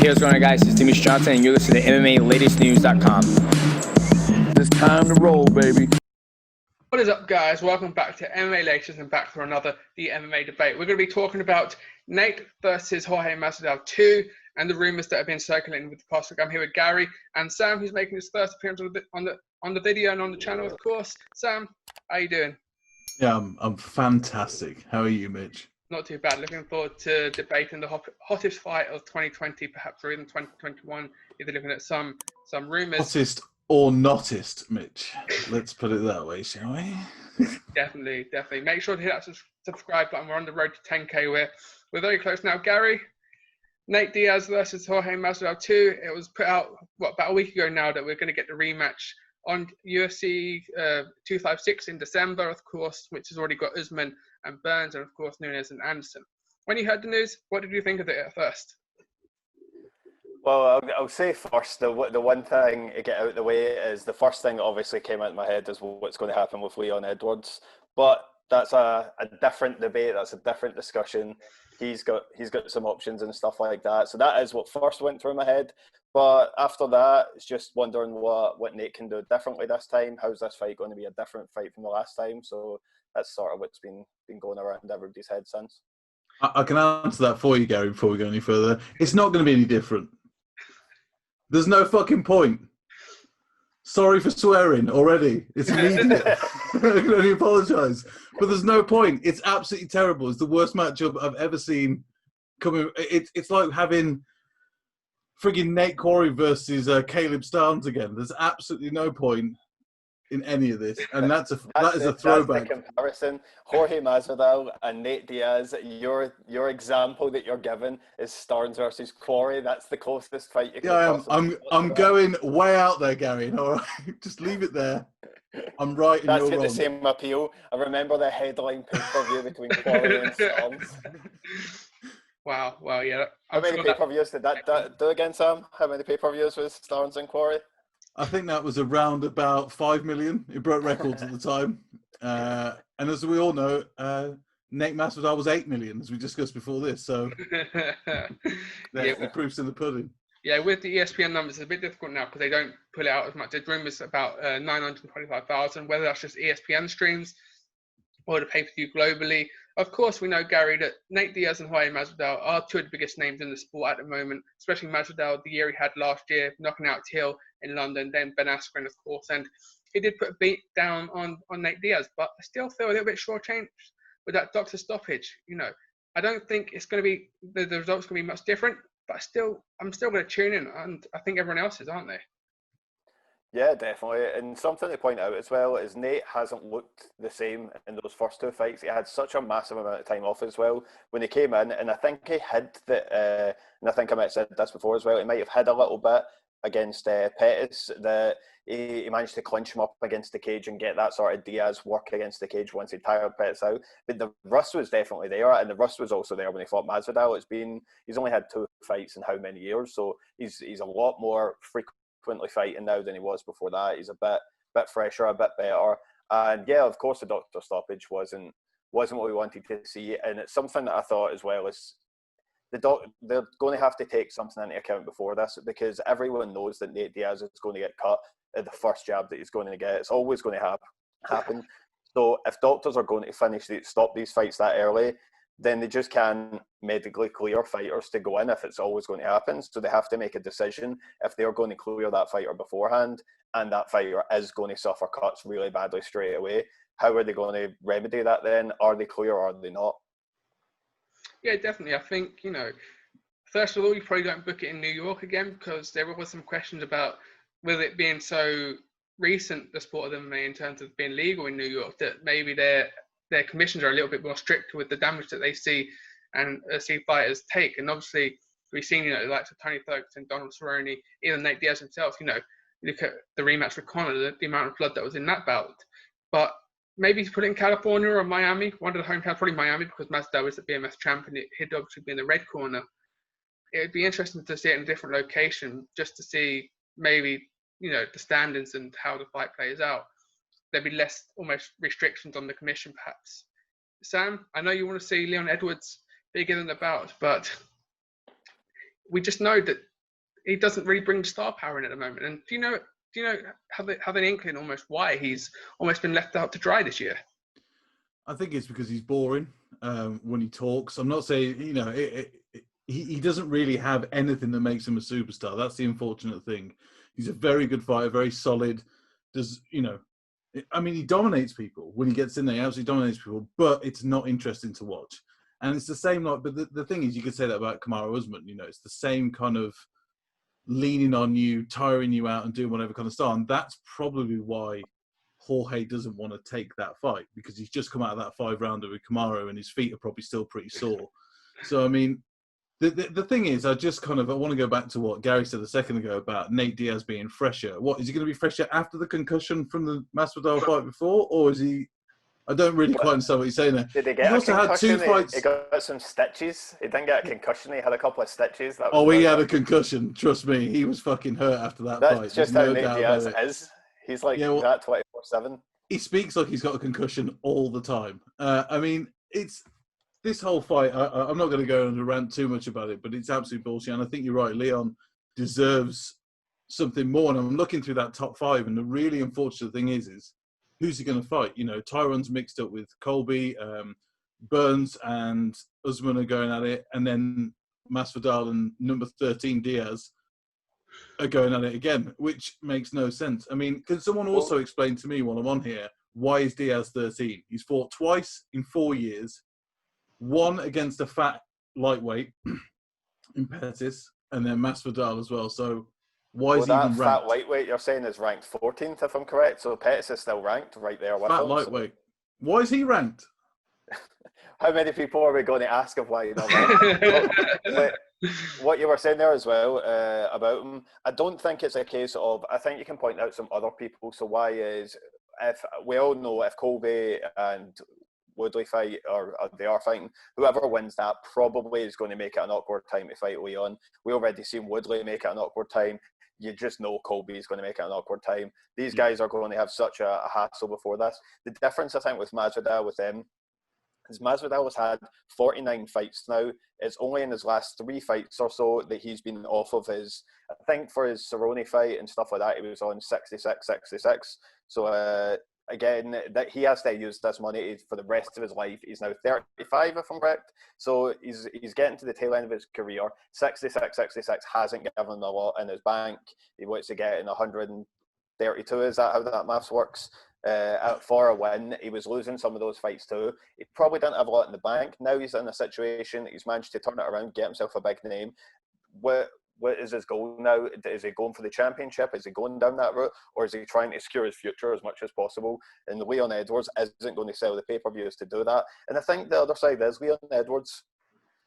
Hey, what's going on, guys? It's Dimitri Johnson, and you're listening to MMA Latest News.com. It's time to roll, baby. What is up, guys? Welcome back to MMA Latest and back for another the MMA Debate. We're going to be talking about Nate versus Jorge Masvidal 2 and the rumors that have been circulating with the past week. I'm here with Gary and Sam, who's making his first appearance on the video and on the channel, of course. Sam, how you doing? Yeah, I'm fantastic. How are you, Mitch? Not too bad. Looking forward to debating the hottest fight of 2020, perhaps, or even 2021. Either looking at some rumors. Hottest or nottest, Mitch. Let's put it that way, shall we? Definitely. Make sure to hit that subscribe button. We're on the road to 10K. We're very close now. Gary, Nate Diaz versus Jorge Masvidal 2. It was put out about a week ago now that we're going to get the rematch on UFC 256 in December, of course, which has already got Usman and Burns, and of course Nunes and Anderson. When you heard the news, what did you think of it at first? Well, I'll say first, the one thing to get out of the way is the first thing that obviously came out of my head is what's going to happen with Leon Edwards. But that's a different debate. That's a different discussion. He's got some options and stuff like that. So that is what first went through my head. But after that, it's just wondering what Nate can do differently this time. How's this fight going to be a different fight from the last time? So that's sort of what's been going around everybody's head since. I can answer that for you, Gary, before we go any further. It's not going to be any different. There's no fucking point. Sorry for swearing already. It's immediate. I can only apologise. But there's no point. It's absolutely terrible. It's the worst matchup I've ever seen coming. It's like having frigging Nate Quarry versus Caleb Starnes again. There's absolutely no point in any of this, and that is a throwback. That's the comparison. Jorge Masvidal and Nate Diaz. Your example that you're given is Starnes versus Quarry. That's the closest fight you can. Yeah, I'm going way out there, Gary. All right, just leave it there. I'm right and that's you're got wrong. The same appeal. I remember the headline pay-per-view between Quarry and Starnes. Wow, yeah. How many pay-per-views did that do again, Sam? How many pay-per-views was Starnes and Quarry? I think that was around about 5 million. It broke records at the time. And as we all know, Nate Masvidal was 8 million, as we discussed before this. So the proof's in the pudding. Yeah, with the ESPN numbers, it's a bit difficult now because they don't pull it out as much. There's rumours about 925,000, whether that's just ESPN streams or the pay-per-view globally. Of course, we know, Gary, that Nate Diaz and Jorge Masvidal are two of the biggest names in the sport at the moment, especially Masvidal, the year he had last year, knocking out Till in London, then Ben Askren, of course. And he did put a beat down on Nate Diaz, but I still feel a little bit shortchanged with that doctor stoppage. You know, I don't think it's going to be, the results going to be much different, but I'm still going to tune in, and I think everyone else is, aren't they? Yeah, definitely. And something to point out as well is Nate hasn't looked the same in those first two fights. He had such a massive amount of time off as well when he came in, and I think he hid that. And I think I might have said this before as well. He might have hid a little bit against Pettis. That he managed to clinch him up against the cage and get that sort of Diaz work against the cage once he tired Pettis out. But the rust was definitely there, and the rust was also there when he fought Masvidal. He's only had 2 fights in how many years, so he's a lot more frequently fighting now than he was before that. He's a bit fresher, a bit better, and yeah, of course the doctor stoppage wasn't what we wanted to see, and it's something that I thought as well is they're going to have to take something into account before this, because everyone knows that Nate Diaz is going to get cut at the first jab that he's going to get. It's always going to happen. So if doctors are going to stop these fights that early, then they just can't medically clear fighters to go in if it's always going to happen. So they have to make a decision if they're going to clear that fighter beforehand and that fighter is going to suffer cuts really badly straight away. How are they going to remedy that then? Are they clear or are they not? Yeah, definitely. I think, first of all, you probably don't book it in New York again, because there was some questions about with it being so recent, the sport of MMA, in terms of being legal in New York, that maybe their commissions are a little bit more strict with the damage that they see and see fighters take. And obviously, we've seen, the likes of Tony Ferguson, Donald Cerrone, even Nate Diaz himself, look at the rematch with Conor, the amount of blood that was in that bout. But maybe put it in California or Miami, one of the hometowns, probably Miami, because Masvidal is the BMF champ and he'd obviously be in the red corner. It would be interesting to see it in a different location, just to see maybe, the standings and how the fight plays out. There'd be less almost restrictions on the commission, perhaps. Sam, I know you want to see Leon Edwards bigger than the bout, but we just know that he doesn't really bring star power in at the moment. And do you know have an inkling almost why he's almost been left out to dry this year? I think it's because he's boring when he talks. I'm not saying, he doesn't really have anything that makes him a superstar. That's the unfortunate thing. He's a very good fighter, very solid. He dominates people when he gets in there. He absolutely dominates people, but it's not interesting to watch. And it's the same, but the thing is, you could say that about Kamaru Usman. It's the same kind of leaning on you, tiring you out, and doing whatever kind of style. And that's probably why Jorge doesn't want to take that fight, because he's just come out of that 5-rounder with Kamaru and his feet are probably still pretty sore. So, the thing is, I want to go back to what Gary said a second ago about Nate Diaz being fresher. What, is he going to be fresher after the concussion from the Masvidal fight before, or is he... I don't really quite understand what he's saying there. Did he get he also had 2 fights. He got some stitches. He didn't get a concussion. He had a couple of stitches. He had a concussion. Trust me, he was fucking hurt after that fight. That's just how Nate Diaz is. He's like that 24/7. He speaks like he's got a concussion all the time. It's this whole fight. I'm not going to go on a rant too much about it, but it's absolute bullshit. And I think you're right. Leon deserves something more. And I'm looking through that top 5, and the really unfortunate thing is who's he going to fight? Tyron's mixed up with Colby, Burns and Usman are going at it, and then Masvidal and number 13 Diaz are going at it again, which makes no sense. Can someone also explain to me while I'm on here, why is Diaz 13? He's fought twice in 4 years, one against a fat lightweight in Pettis, and then Masvidal as well. So why is he even ranked? That fat lightweight you're saying is ranked 14th, if I'm correct. So Pettis is still ranked right there with him. Fat lightweight. Why is he ranked? How many people are we going to ask of why you're not ranked? What you were saying there as well about him, I don't think it's a case of... I think you can point out some other people. So why is... If we all know if Colby and Woodley fight, or they are fighting, whoever wins that probably is going to make it an awkward time to fight Leon. We already seen Woodley make it an awkward time. You just know Colby is going to make it an awkward time. These guys are going to have such a hassle before this. The difference, I think, with Masvidal with them is Masvidal has had 49 fights now. It's only in his last 3 fights or so that he's been off of his... I think for his Cerrone fight and stuff like that, he was on 66. So, again, that he has to use this money for the rest of his life. He's now 35, if I'm correct. So he's getting to the tail end of his career. 66 hasn't given him a lot in his bank. He wants to get in 132. Is that how that maths works? For a win, he was losing some of those fights too. He probably didn't have a lot in the bank. Now he's in a situation, he's managed to turn it around, get himself a big name. What is his goal now? Is he going for the championship? Is he going down that route? Or is he trying to secure his future as much as possible? And Leon Edwards isn't going to sell the pay-per-views to do that. And I think the other side is Leon Edwards,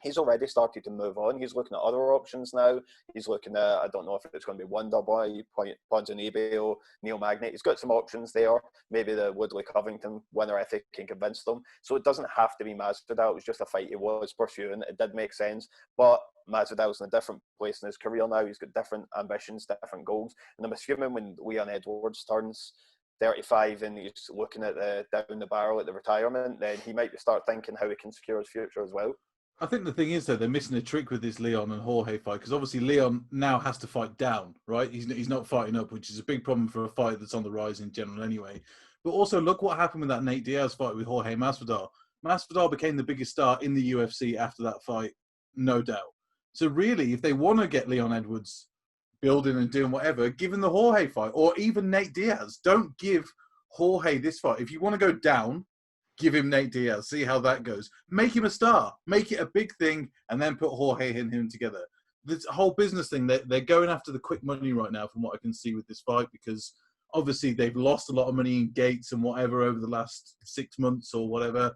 he's already started to move on. He's looking at other options now. He's looking at, I don't know if it's going to be Wonderboy, Ponzinibbio, Neil Magny. He's got some options there. Maybe the Woodley Covington winner, if he can convince them. So it doesn't have to be Masvidal. It was just a fight he was pursuing. It did make sense. But Masvidal's in a different place in his career now. He's got different ambitions, different goals. And I'm assuming when Leon Edwards turns 35 and he's looking at down the barrel at the retirement, then he might start thinking how he can secure his future as well. I think the thing is, though, they're missing a trick with this Leon and Jorge fight, because obviously Leon now has to fight down, right? He's not fighting up, which is a big problem for a fight that's on the rise in general anyway. But also, look what happened with that Nate Diaz fight with Jorge Masvidal. Masvidal became the biggest star in the UFC after that fight, no doubt. So really, if they want to get Leon Edwards building and doing whatever, give him the Jorge fight, or even Nate Diaz. Don't give Jorge this fight. If you want to go down, give him Nate Diaz. See how that goes. Make him a star. Make it a big thing, and then put Jorge and him together. This whole business thing, they're going after the quick money right now, from what I can see with this fight, because obviously they've lost a lot of money in gates and whatever over the last 6 months or whatever.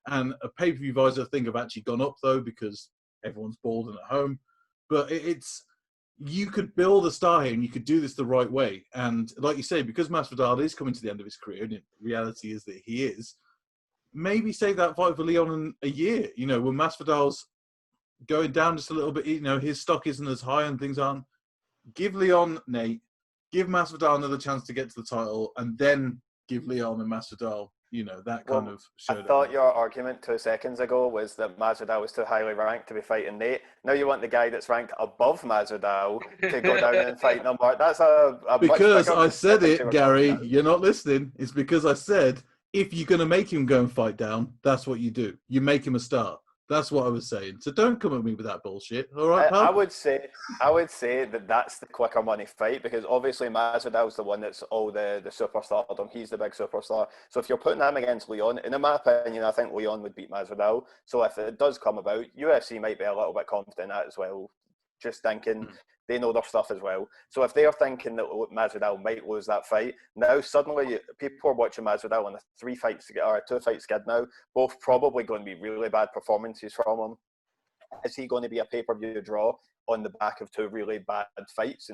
And a pay-per-view buys, I think, have actually gone up, though, because everyone's bald and at home. But you could build a star here, and you could do this the right way. And like you say, because Masvidal is coming to the end of his career, and the reality is that he is, maybe save that fight for Leon in a year. When Masvidal's going down just a little bit, his stock isn't as high and things aren't. Give Leon Nate, give Masvidal another chance to get to the title, and then give Leon and Masvidal that Well, kind of I showed thought up. your argument 2 seconds ago was that Masvidal was too highly ranked to be fighting Nate. Now you want the guy that's ranked above Masvidal to go down and fight number. That's a much Because bigger I said discrepancy it, we're talking Gary, about. you're not listening. It's because I said, if you're going to make him go and fight down, that's what you do. You make him a star. That's what I was saying. So don't come at me with that bullshit. All right, I pal? would say that that's the quicker money fight, because obviously Masvidal's the one that's all the superstardom. He's the big superstar. So if you're putting him against Leon, and in my opinion, I think Leon would beat Masvidal. So if it does come about, UFC might be a little bit confident in that as well. Just thinking they know their stuff as well. So if they are thinking that Masvidal might lose that fight, now suddenly people are watching Masvidal on a 2-fight skid now. Both probably going to be really bad performances from him. Is he going to be a pay-per-view draw on the back of 2 really bad fights?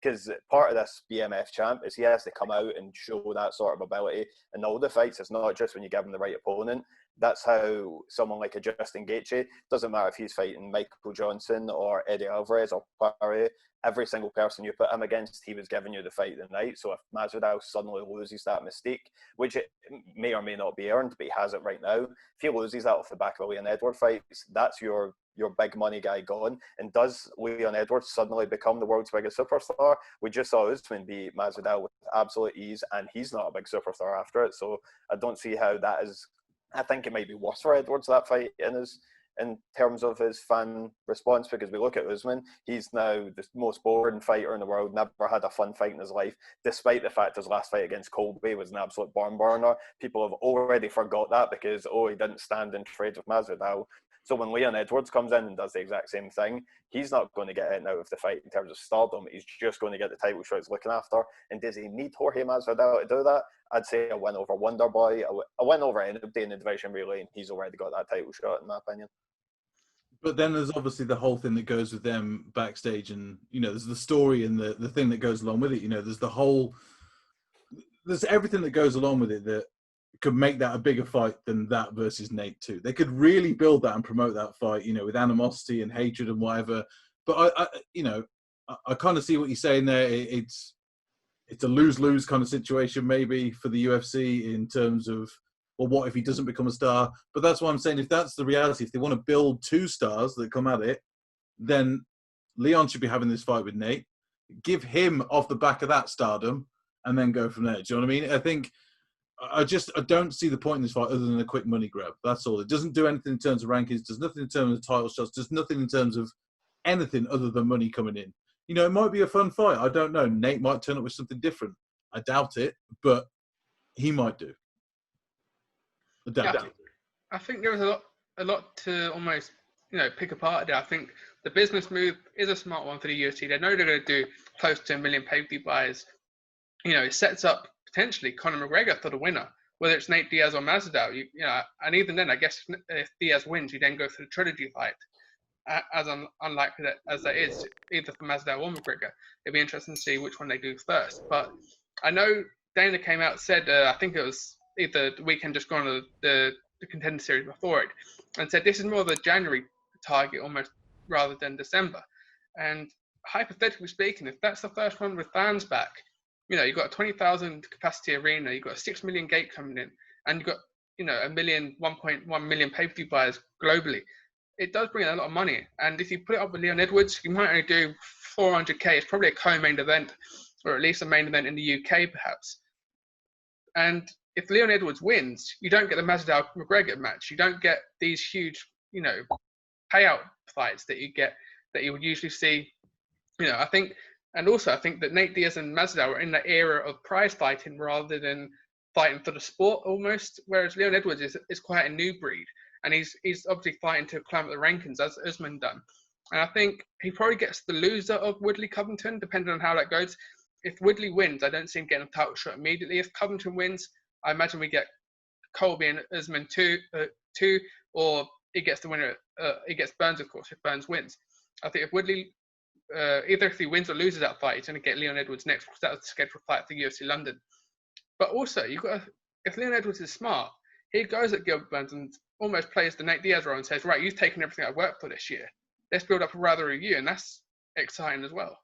Because part of this BMF champ is he has to come out and show that sort of ability in all the fights. It's not just when you give him the right opponent. That's how someone like a Justin Gaethje, doesn't matter if he's fighting Michael Johnson or Eddie Alvarez or Poirier, every single person you put him against, he was giving you the fight of the night. So if Masvidal suddenly loses that mystique, which it may or may not be earned, but he has it right now, if he loses that off the back of a Leon Edwards fights, that's your big money guy gone. And does Leon Edwards suddenly become the world's biggest superstar? We just saw Usman beat Masvidal with absolute ease, and he's not a big superstar after it. So I don't see how that is. I think it might be worse for Edwards, that fight, in terms of his fan response, because we look at Usman, he's now the most boring fighter in the world, never had a fun fight in his life, despite the fact his last fight against Colby was an absolute barn burner. People have already forgot that because, he didn't stand and trade with Masvidal. So when Leon Edwards comes in and does the exact same thing, he's not going to get in out of the fight in terms of stardom. He's just going to get the title shot he's looking after. And does he need Jorge Masvidal to do that? I'd say a win over Wonderboy, a win over anybody in the division, really, and he's already got that title shot, in my opinion. But then there's obviously the whole thing that goes with them backstage, and there's the story and the thing that goes along with it. There's everything that goes along with it that could make that a bigger fight than that versus Nate too. They could really build that and promote that fight, with animosity and hatred and whatever. But I kind of see what you're saying there. It's a lose-lose kind of situation maybe for the UFC in terms of, well, what if he doesn't become a star? But that's why I'm saying, if that's the reality, if they want to build 2 stars that come at it, then Leon should be having this fight with Nate. Give him off the back of that stardom and then go from there. Do you know what I mean? I think I don't see the point in this fight other than a quick money grab. That's all. It doesn't do anything in terms of rankings, does nothing in terms of title shots, does nothing in terms of anything other than money coming in. It might be a fun fight. I don't know. Nate might turn up with something different. I doubt it, but he might do. I think there is a lot to almost pick apart there. I think the business move is a smart one for the UFC. They know they're going to do close to 1 million pay-per-view buys. It sets up potentially Conor McGregor for the winner, whether it's Nate Diaz or Masvidal. And even then, I guess if Diaz wins, you then go for the trilogy fight. As unlikely as that is, either for Masvidal or McGregor, it'd be interesting to see which one they do first. But I know Dana came out and said, I think it was either the weekend just gone or the Contender Series before it, and said this is more of a January target almost rather than December. And hypothetically speaking, if that's the first one with fans back, you've got a 20,000 capacity arena, you've got a 6 million gate coming in, and you've got 1.1 million pay-per-view buyers globally. It does bring in a lot of money. And if you put it up with Leon Edwards, you might only do 400k. It's probably a co-main event, or at least a main event in the UK, perhaps. And if Leon Edwards wins, you don't get the Masvidal McGregor match. You don't get these huge, payout fights that you would usually see. I think that Nate Diaz and Masvidal are in the era of prize fighting rather than fighting for the sport almost. Whereas Leon Edwards is quite a new breed, and he's obviously fighting to climb up the rankings as Usman done. And I think he probably gets the loser of Woodley Covington, depending on how that goes. If Woodley wins, I don't see him getting a title shot immediately. If Covington wins, I imagine we get Colby and Usman two, or he gets the winner. He gets Burns, of course, if Burns wins. I think if Woodley, either if he wins or loses that fight, he's going to get Leon Edwards next, because that was the scheduled fight for UFC London. But also, if Leon Edwards is smart, he goes at Gilbert Burns and almost plays the Nate Diaz role and says, right, you've taken everything I've worked for this year. Let's build up a rather review, and that's exciting as well.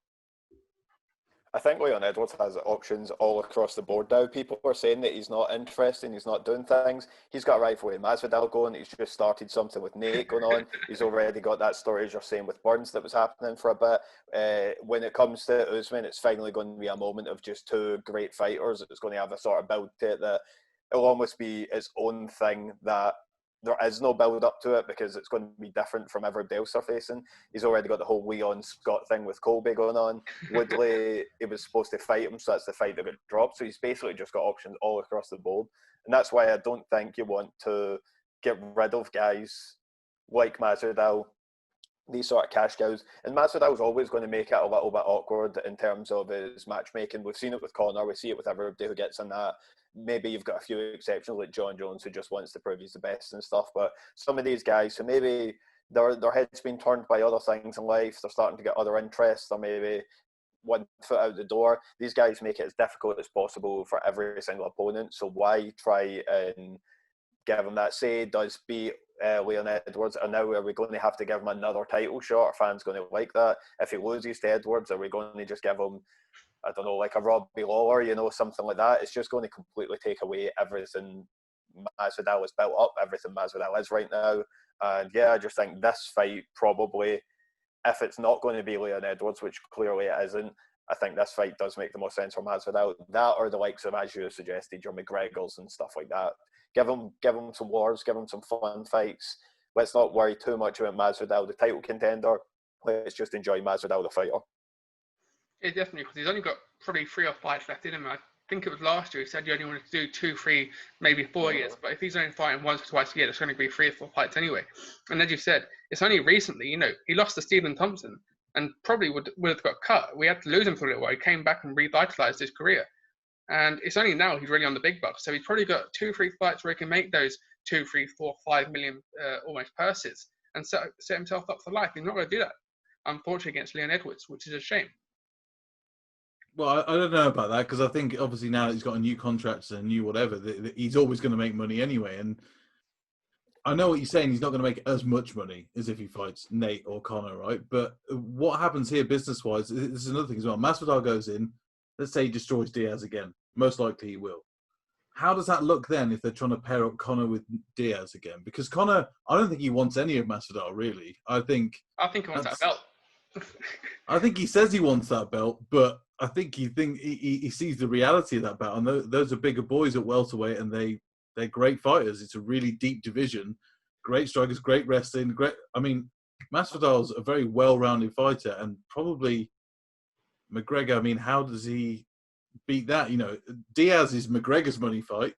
I think Leon Edwards has options all across the board now. People are saying that he's not interested, he's not doing things. He's got a rival with Masvidal going. He's just started something with Nate going on. He's already got that story, as you're saying, with Burns that was happening for a bit. When it comes to Usman, it's finally going to be a moment of just two great fighters. It's going to have a sort of build to it that it'll almost be its own thing that there is no build up to it because it's going to be different from everybody else they're facing. He's already got the whole Leon Scott thing with Colby going on. Woodley, he was supposed to fight him, so that's the fight that got dropped. So he's basically just got options all across the board. And that's why I don't think you want to get rid of guys like Masvidal, these sort of cash cows. And Masvidal's always going to make it a little bit awkward in terms of his matchmaking. We've seen it with Conor, we see it with everybody who gets in that. Maybe you've got a few exceptions like John Jones who just wants to prove he's the best and stuff, but some of these guys who maybe their head's been turned by other things in life, they're starting to get other interests, they're maybe one foot out the door. These guys make it as difficult as possible for every single opponent, so why try and give him that? Say does beat Leon Edwards, and now are we going to have to give him another title shot? Are fans going to like that? If he loses to Edwards, are we going to just give him, I don't know, like a Robbie Lawler, something like that? It's just going to completely take away everything Masvidal has built up, everything Masvidal is right now. And yeah, I just think this fight probably, if it's not going to be Leon Edwards, which clearly it isn't, I think this fight does make the most sense for Masvidal. That or the likes of, as you suggested, your McGregors and stuff like that. Give him some wars, give him some fun fights. Let's not worry too much about Masvidal, the title contender. Let's just enjoy Masvidal, the fighter. Yeah, definitely, because he's only got probably 3 or 5 left in him. I think it was last year he said you only wanted to do 2, 3, maybe 4 years. But if he's only fighting once or twice a year, it's going to be 3 or 4 fights anyway. And as you said, it's only recently, he lost to Stephen Thompson and probably would have got cut. We had to lose him for a little while. He came back and revitalized his career. And it's only now he's really on the big bucks. So he's probably got 2, 3 fights where he can make those 2, 3, 4, 5 million almost purses and set himself up for life. He's not going to do that, unfortunately, against Leon Edwards, which is a shame. Well, I don't know about that because I think obviously now that he's got a new contract and a new whatever, he's always going to make money anyway. And I know what you're saying. He's not going to make as much money as if he fights Nate or Conor, right? But what happens here business-wise, this is another thing as well. Masvidal goes in, let's say he destroys Diaz again. Most likely he will. How does that look then if they're trying to pair up Conor with Diaz again? Because Conor, I don't think he wants any of Masvidal, really. I think he wants that belt. I think he says he wants that belt, but I think he sees the reality of that belt. And those are bigger boys at welterweight, and they're great fighters. It's a really deep division. Great strikers, great wrestling. Masvidal's a very well-rounded fighter, and probably McGregor. How does he beat that? Diaz is McGregor's money fight.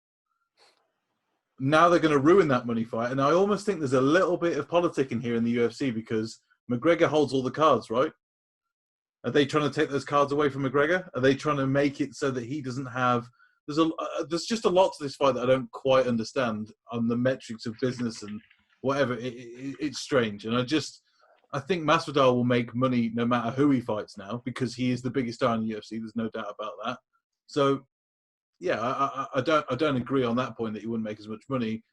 Now they're going to ruin that money fight, and I almost think there's a little bit of politicking here in the UFC because McGregor holds all the cards, right? Are they trying to take those cards away from McGregor? Are they trying to make it so that he doesn't have? There's just a lot to this fight that I don't quite understand on the metrics of business and whatever. It's strange, and I think Masvidal will make money no matter who he fights now because he is the biggest star in the UFC. There's no doubt about that. So, yeah, I don't agree on that point that he wouldn't make as much money.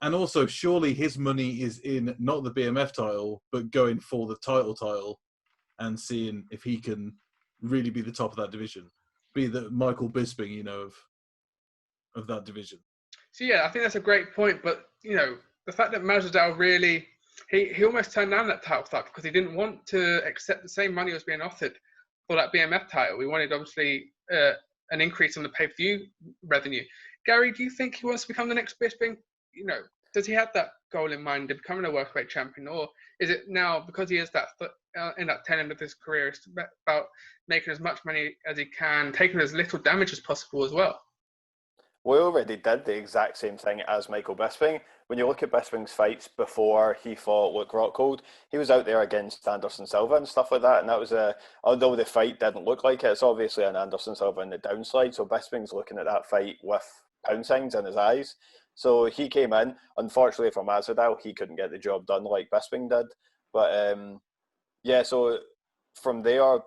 And also, surely his money is in not the BMF title, but going for the title and seeing if he can really be the top of that division, be the Michael Bisping, of that division. So yeah, I think that's a great point. But the fact that Masvidal really he almost turned down that title fight because he didn't want to accept the same money that was being offered for that BMF title. He wanted obviously an increase in the pay-per-view revenue. Gary, do you think he wants to become the next Bisping? Does he have that goal in mind of becoming a welterweight champion, or is it now because he is that in that tail end of his career, it's about making as much money as he can, taking as little damage as possible as well? We already did the exact same thing as Michael Bisping. When you look at Bisping's fights before he fought Luke Rockhold, he was out there against Anderson Silva and stuff like that. And that was although the fight didn't look like it, it's obviously an Anderson Silva in the downslide. So Bisping's looking at that fight with pound signs in his eyes. So he came in. Unfortunately for Masvidal, he couldn't get the job done like Bisping did. But so from there,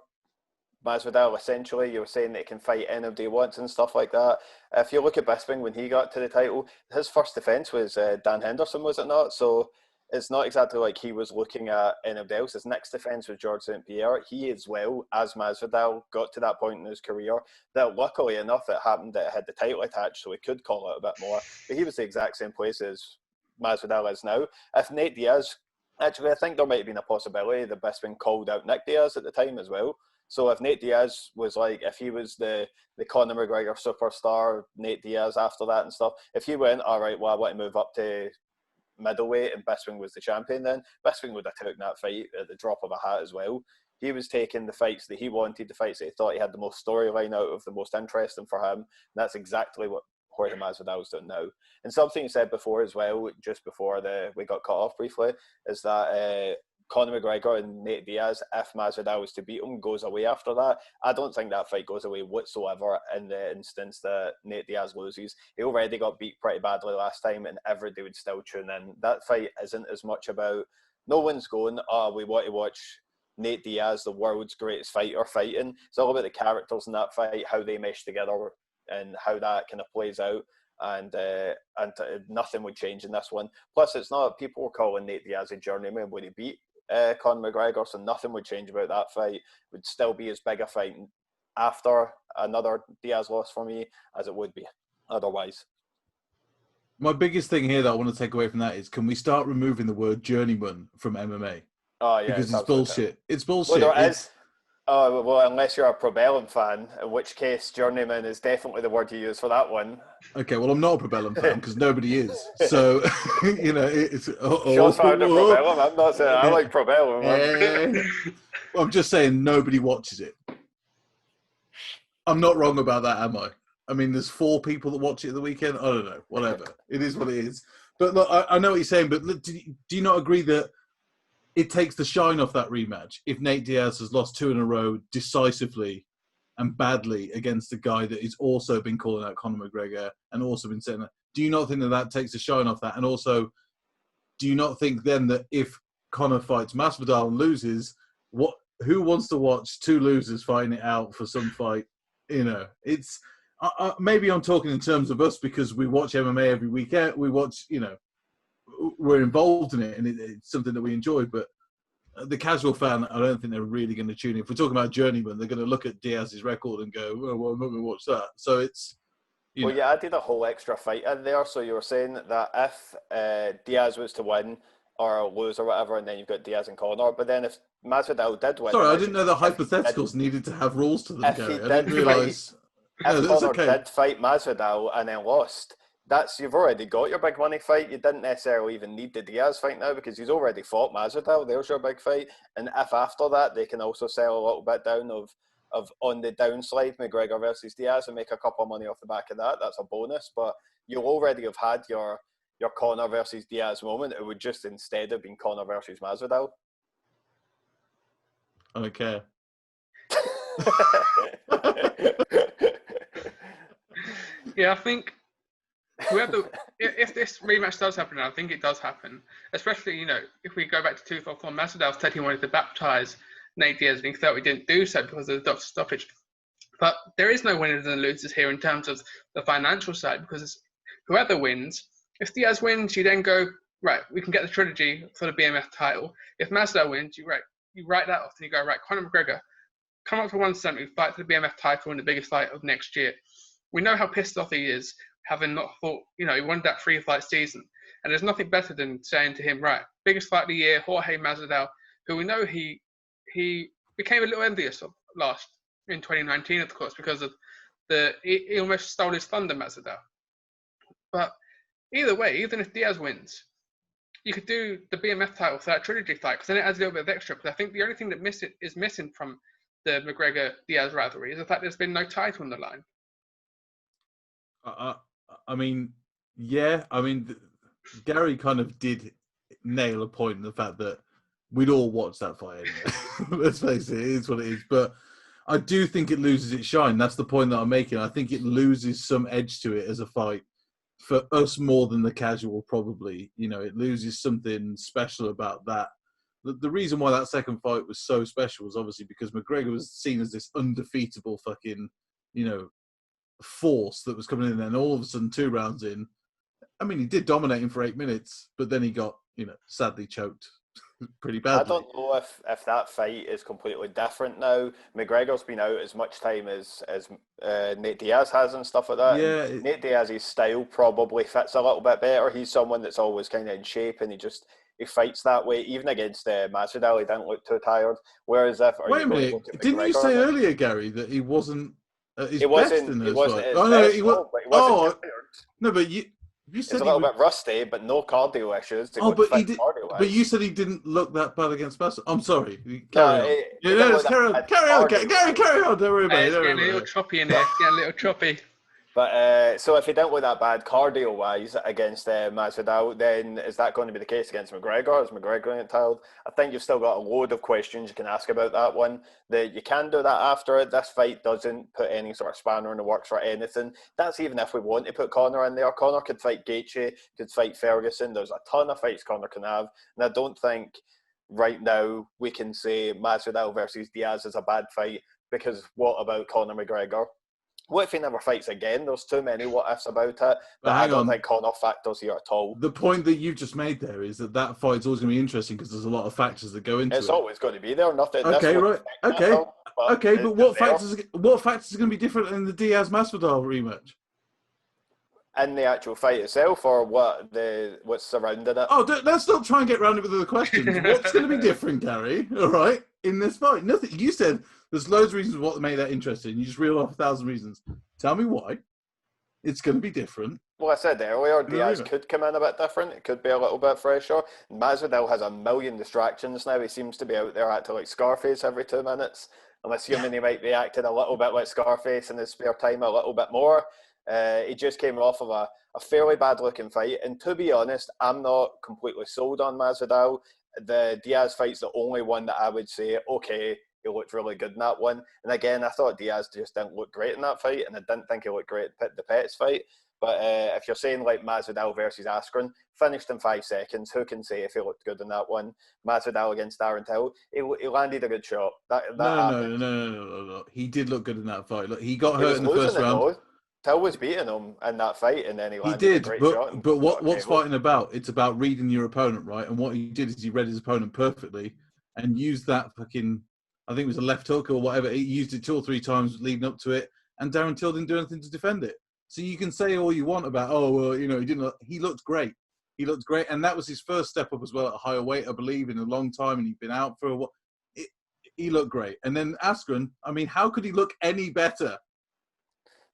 Masvidal, essentially, you were saying that he can fight anybody he wants and stuff like that. If you look at Bisping, when he got to the title, his first defence was Dan Henderson, was it not? So it's not exactly like he was looking at anybody else. His next defence was George St. Pierre. He as well, as Masvidal, got to that point in his career that luckily enough it happened that it had the title attached, so he could call it a bit more. But he was the exact same place as Masvidal is now. If Nate Diaz, actually I think there might have been a possibility that Bisping called out Nick Diaz at the time as well. So if Nate Diaz was like, if he was the Conor McGregor superstar, Nate Diaz after that and stuff, if he went, all right, well, I want to move up to middleweight and Bisping was the champion, then Bisping would have taken that fight at the drop of a hat as well. He was taking the fights that he wanted, the fights that he thought he had the most storyline out of, the most interesting for him. And that's exactly what Jorge Masvidal's doing now. And something you said before as well, just before we got cut off briefly, is that Conor McGregor and Nate Diaz, if Masvidal was to beat him, goes away after that. I don't think that fight goes away whatsoever in the instance that Nate Diaz loses. He already got beat pretty badly last time and everybody would still tune in. That fight isn't as much about, no one's going, we want to watch Nate Diaz, the world's greatest fighter, fighting. It's all about the characters in that fight, how they mesh together and how that kind of plays out. And nothing would change in this one. Plus, it's not, people were calling Nate Diaz a journeyman when he beat Conor McGregor, so nothing would change about that fight. It would still be as big a fight after another Diaz loss for me as it would be otherwise. My biggest thing here that I want to take away from that is, can we start removing the word journeyman from MMA? Oh yeah, because it's bullshit. It's bullshit. Well, there is. Oh, well, unless you're a Probellum fan, in which case journeyman is definitely the word you use for that one. Okay, well, I'm not a Probellum fan because nobody is. So, you know, it's... Shots fired at Probellum. I'm not saying I like Probellum. I'm just saying nobody watches it. I'm not wrong about that, am I? I mean, there's 4 people that watch it at the weekend. I don't know. Whatever. It is what it is. But look, I know what you're saying, but look, do you not agree that it takes the shine off that rematch if Nate Diaz has lost 2 in a row decisively and badly against a guy that has also been calling out Conor McGregor and also been saying that? Do you not think that takes the shine off that? And also, do you not think then that if Conor fights Masvidal and loses, who wants to watch 2 losers fighting it out for some fight? You know, it's maybe I'm talking in terms of us because we watch MMA every weekend. We watch, you know, we're involved in it and it's something that we enjoy, but the casual fan, I don't think they're really going to tune in. If we're talking about journeyman, they're going to look at Diaz's record and go, well, I'm not going to watch that. So it's, you know. You added a whole extra fight in there. So you were saying that if Diaz was to win or lose or whatever, and then you've got Diaz and Conor, but then if Masvidal did win... Sorry, I didn't know that hypotheticals needed to have rules to them, Gary. I didn't realise... If Conor did fight Masvidal and then lost, you've already got your big money fight. You didn't necessarily even need the Diaz fight now because he's already fought Masvidal. There's your big fight. And if after that they can also sell a little bit down of on the downside, McGregor versus Diaz, and make a couple of money off the back of that, that's a bonus. But you'll already have had your Conor versus Diaz moment. It would just instead have been Conor versus Masvidal. I don't care. Yeah, I think if this rematch does happen, and I think it does happen, especially, you know, if we go back to 2004, Masvidal said he wanted to baptise Nate Diaz and he felt he didn't do so because of the stoppage. But there is no winners and losers here in terms of the financial side, because whoever wins, if Diaz wins, you then go, right, we can get the trilogy for the BMF title. If Masvidal wins, you write that off and you go, right, Conor McGregor, come up for 170, fight for the BMF title in the biggest fight of next year. We know how pissed off he is, having not thought, you know, he wanted that 3-fight season. And there's nothing better than saying to him, right, biggest fight of the year, Jorge Masvidal, who we know he became a little envious of in 2019, of course, because of he almost stole his thunder, Masvidal. But either way, even if Diaz wins, you could do the BMF title for that trilogy fight, because then it adds a little bit of extra. Because I think the only thing that is missing from the McGregor-Diaz rivalry is the fact there's been no title on the line. I mean, yeah. I mean, Gary kind of did nail a point in the fact that we'd all watch that fight anyway. Let's face it, it is what it is. But I do think it loses its shine. That's the point that I'm making. I think it loses some edge to it as a fight for us more than the casual, probably. You know, it loses something special about that. The reason why that second fight was so special was obviously because McGregor was seen as this undefeatable fucking, you know, force that was coming in, and all of a sudden 2 rounds in, I mean, he did dominate him for 8 minutes, but then he got sadly choked pretty I badly. don't know if that fight is completely different now. McGregor's been out as much time as Nate Diaz has and stuff like that. Yeah, And Nate Diaz's style probably fits a little bit better. He's someone that's always kind of in shape, and he fights that way. Even against Masvidal, he didn't look too tired. Whereas wait a minute, didn't you say earlier, Gary, that he wasn't at his best in those fights? His best, he no, but he wasn't tired. no, but you He's said a little bit rusty, but no cardio issues. but he did. But you said he didn't look that bad against Bass. I'm sorry. Carry on. Carry on. Carry on. Don't worry about it. It's getting a little choppy in here. Getting a little choppy. But so if he didn't look that bad cardio-wise against Masvidal, then is that going to be the case against McGregor? Is McGregor going to get tired? I think you've still got a load of questions you can ask about that one. You can do that after it. This fight doesn't put any sort of spanner in the works for anything. That's even if we want to put Conor in there. Conor could fight Gaethje, could fight Ferguson. There's a ton of fights Conor can have. And I don't think right now we can say Masvidal versus Diaz is a bad fight, because what about Conor McGregor? What if he never fights again? There's too many what ifs about it. But I don't think Conor factors here at all. The point that you've just made there is that fight's always going to be interesting because there's a lot of factors that go into it. It's always going to be there. Nothing. Okay, right. Okay. But what factors are going to be different in the Diaz Masvidal rematch? In the actual fight itself, or what's surrounding it? Oh, let's not try and get round it with other questions. What's going to be different, Gary? All right, in this fight, nothing. You said there's loads of reasons what made that interesting. You just reeled off 1,000 reasons. Tell me why it's going to be different. Well, I said earlier, Diaz could come in a bit different. It could be a little bit fresher. Masvidal has a million distractions now. He seems to be out there acting like Scarface every 2 minutes. I'm assuming he might be acting a little bit like Scarface in his spare time a little bit more. He just came off of a fairly bad-looking fight. And to be honest, I'm not completely sold on Masvidal. The Diaz fight's the only one that I would say, okay, he looked really good in that one. And again, I thought Diaz just didn't look great in that fight, and I didn't think he looked great at the Pettis fight. But if you're saying like Masvidal versus Askren, finished in 5 seconds, who can say if he looked good in that one? Masvidal against Darren Till, he landed a good shot. No. He did look good in that fight. Look, he got hurt in the first round. Though. Till was beating him in that fight, and then he landed a great shot. But what's fighting about? It's about reading your opponent, right? And what he did is he read his opponent perfectly and used that fucking, I think it was a left hook or whatever. He used it 2 or 3 times leading up to it, and Darren Till didn't do anything to defend it. So you can say all you want about, he didn't. He looked great. He looked great, and that was his first step up as well at a higher weight, I believe, in a long time, and he'd been out for a while. He looked great. And then Askren, I mean, how could he look any better?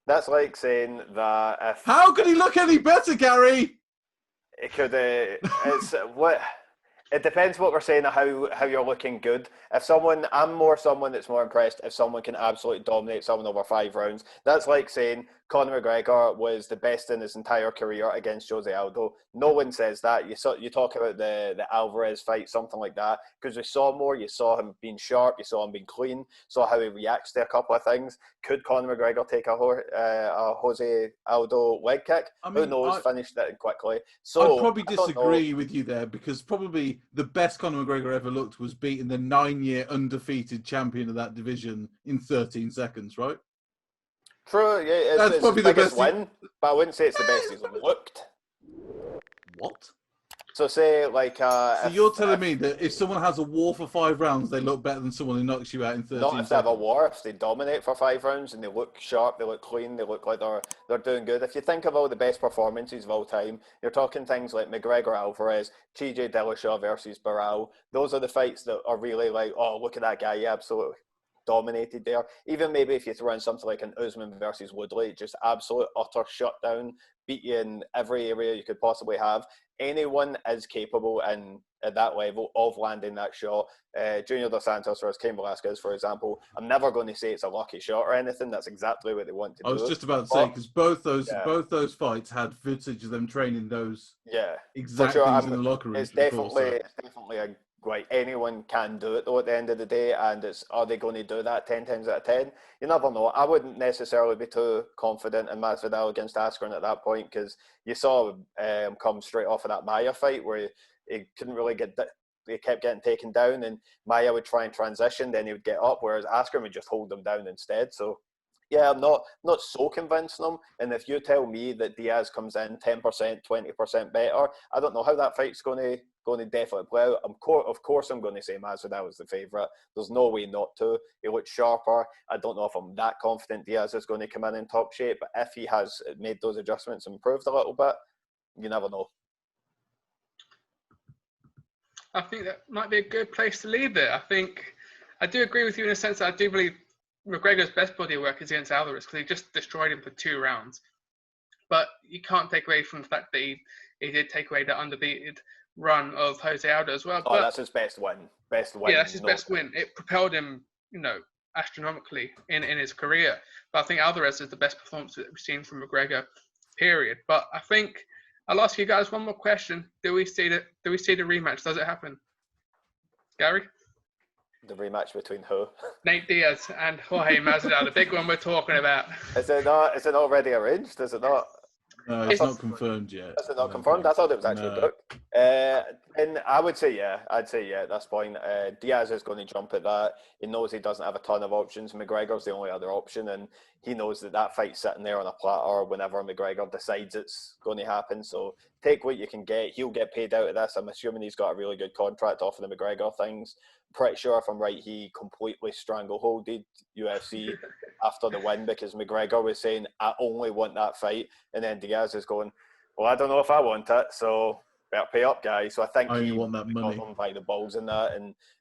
That's like saying that if... How could he look any better, Gary? It could... it's what... It depends what we're saying, how you're looking good. I'm more someone that's more impressed if someone can absolutely dominate someone over 5 rounds. That's like saying Conor McGregor was the best in his entire career against Jose Aldo. No one says that. You talk about the Alvarez fight, something like that, because we saw more. You saw him being sharp. You saw him being clean. Saw how he reacts to a couple of things. Could Conor McGregor take a Jose Aldo leg kick? I mean, who knows? Finished it quickly. So I'd probably disagree with you there, because probably the best Conor McGregor ever looked was beating the 9-year undefeated champion of that division in 13 seconons, right? True, yeah, that's probably the best win, but I wouldn't say it's the best he's looked. What? So say like... so you're telling me that if someone has a war for 5 rounds, they look better than someone who knocks you out in 13 seconds? Not if they have a war, if they dominate for 5 rounds and they look sharp, they look clean, they look like they're doing good. If you think of all the best performances of all time, you're talking things like McGregor Alvarez, TJ Dillashaw versus Barral. Those are the fights that are really like, oh, look at that guy, he absolutely dominated there. Even maybe if you throw in something like an Usman versus Woodley, just absolute utter shutdown, beat you in every area you could possibly have. Anyone is capable at that level of landing that shot. Junior Dos Santos versus Cain Velasquez, for example. I'm never going to say it's a lucky shot or anything. That's exactly what they want to do. I was just about to say, because both those fights had footage of them training those exact things in the locker room. It's definitely a great. Anyone can do it though at the end of the day, and are they going to do that 10 times out of 10? You never know. I wouldn't necessarily be too confident in Masvidal against Askren at that point, because you saw him come straight off of that Maia fight where he couldn't really he kept getting taken down, and Maia would try and transition, then he would get up, whereas Askren would just hold him down instead. So Yeah, I'm not so convinced them. And if you tell me that Diaz comes in 10%, 20% better, I don't know how that fight's going to definitely play out. Of course, I'm going to say Masvidal was the favourite. There's no way not to. He looks sharper. I don't know if I'm that confident Diaz is going to come in top shape, but if he has made those adjustments and improved a little bit, you never know. I think that might be a good place to leave it. I do agree with you in a sense that I do believe McGregor's best body of work is against Alvarez because he just destroyed him for 2 rounds. But you can't take away from the fact that he did take away that undefeated run of Jose Aldo as well. Oh, that's his best win. Yeah, that's his best win. It propelled him, astronomically in his career. But I think Alvarez is the best performance that we've seen from McGregor, period. But I think I'll ask you guys one more question. Do we see the rematch? Does it happen? Gary? The rematch between who? Nate Diaz and Jorge Masvidal, the big one we're talking about. Is it already arranged? Is it not? No, it's not confirmed yet. Is it not confirmed? I thought it was actually booked. And I would say yeah. I'd say yeah at this point. Diaz is going to jump at that. He knows he doesn't have a ton of options. McGregor's the only other option, and he knows that fight's sitting there on a platter whenever McGregor decides it's going to happen. So take what you can get. He'll get paid out of this. I'm assuming he's got a really good contract off of the McGregor things. Pretty sure, if I'm right, he completely strangleholded UFC after the win because McGregor was saying, I only want that fight. And then Diaz is going, well, I don't know if I want it, so better pay up, guys. So I think he want that money. Got them by the balls in that.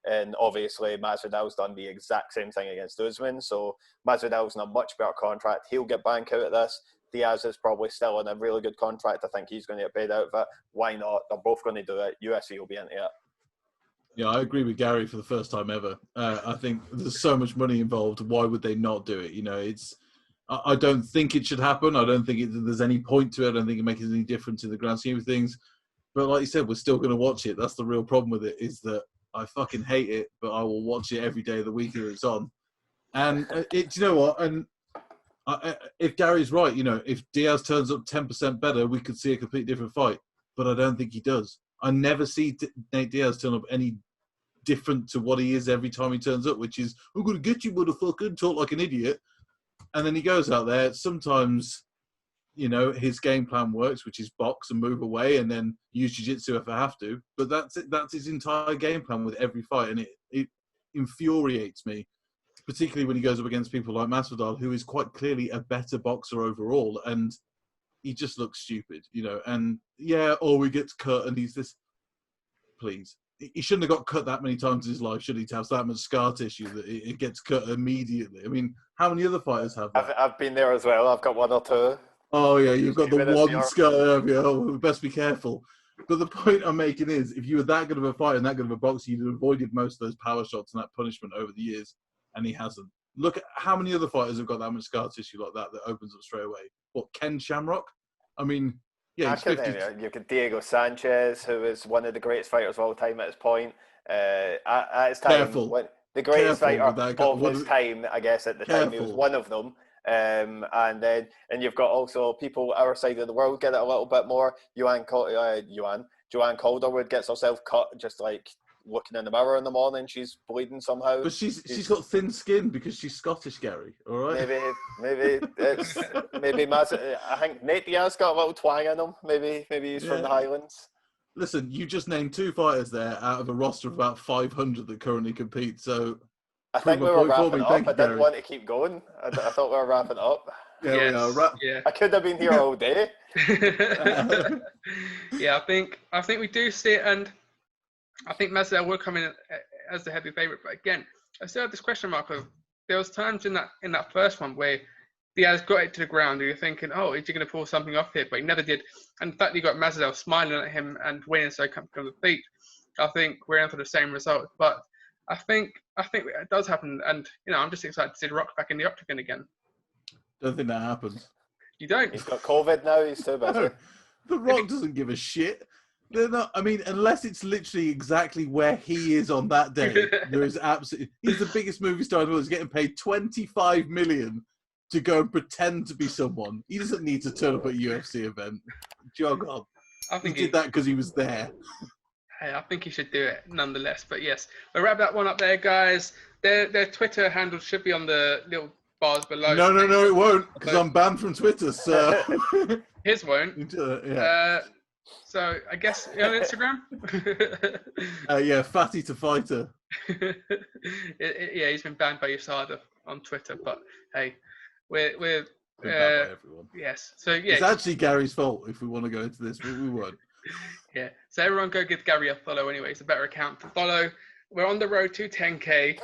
And obviously, Masvidal's done the exact same thing against Usman. So Masvidal's in a much better contract. He'll get bank out of this. Diaz is probably still in a really good contract. I think he's going to get paid out of it. Why not? They're both going to do it. UFC will be into it. Yeah, I agree with Gary for the first time ever. I think there's so much money involved. Why would they not do it? I don't think it should happen. I don't think there's any point to it. I don't think it makes any difference in the grand scheme of things. But like you said, we're still going to watch it. That's the real problem with it, is that I fucking hate it, but I will watch it every day of the week that it's on. And you know what? And if Gary's right, if Diaz turns up 10% better, we could see a completely different fight. But I don't think he does. I never see Nate Diaz turn up any different to what he is every time he turns up, which is, I'm going to get you, motherfucker, and talk like an idiot. And then he goes out there. Sometimes, his game plan works, which is box and move away and then use jiu-jitsu if I have to. But that's it. That's his entire game plan with every fight. And it infuriates me, particularly when he goes up against people like Masvidal, who is quite clearly a better boxer overall. And he just looks stupid, and he gets cut and he's this. Please. He shouldn't have got cut that many times in his life, should he, to have that much scar tissue that it gets cut immediately. I mean, how many other fighters have that? I've been there as well. I've got 1 or 2. Oh, yeah, you've got the one scar, have you? Oh, best be careful. But the point I'm making is, if you were that good of a fighter and that good of a boxer, you'd have avoided most of those power shots and that punishment over the years, and he hasn't. Look at how many other fighters have got that much scar tissue like that opens up straight away. What, Ken Shamrock? I mean, yeah, he's 50. You've got Diego Sanchez, who is one of the greatest fighters of all time at his point. At his time, the greatest fighter of his time, I guess, at the time, he was one of them. And you've got also people our side of the world get it a little bit more. Joanne Calderwood gets herself cut just like looking in the mirror in the morning. She's bleeding somehow. But she's got thin skin because she's Scottish, Gary. All right. Maybe I think Nate Diaz got a little twang in him. Maybe he's from the Highlands. Listen, you just named 2 fighters there out of a roster of about 500 that currently compete. So I think we were wrapping up. I didn't want to keep going. I thought we were wrapping up. Yeah, we are. Yeah. I could have been here all day. Yeah, I think we do see it, and I think Masvidal will come in as the heavy favourite. But again, I still have this question mark of there was times in that first one where Diaz got it to the ground and you're thinking, oh, is he going to pull something off here? But he never did. And the fact that you got Masvidal smiling at him and winning so comfortably with feet, I think we're in for the same result. But I think it does happen, and I'm just excited to see The Rock back in the octagon again. Don't think that happens. You don't? He's got COVID now. He's too busy. No, The Rock doesn't give a shit. They're not. I mean, unless it's literally exactly where he is on that day, there is absolutely. He's the biggest movie star in the world. He's getting paid $25 million to go and pretend to be someone. He doesn't need to turn up at a UFC event. Jog on. I think he did that because he was there. Hey, I think he should do it nonetheless. But yes, we'll wrap that one up there, guys. Their Twitter handle should be on the little bars below. No, it won't, because I'm banned from Twitter, so... His won't. Yeah. So I guess on Instagram. Yeah, Fatty to Fighter. Yeah, he's been banned by USADA on Twitter, but hey, we're Been banned by everyone. yes. So yeah, It's actually Gary's fault if we want to go into this, but we won't. Yeah. So everyone go give Gary a follow anyway. It's a better account to follow. We're on the road to 10K.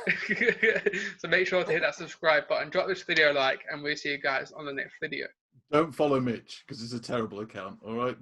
So make sure to hit that subscribe button, drop this video a like, and we'll see you guys on the next video. Don't follow Mitch, because it's a terrible account, all right?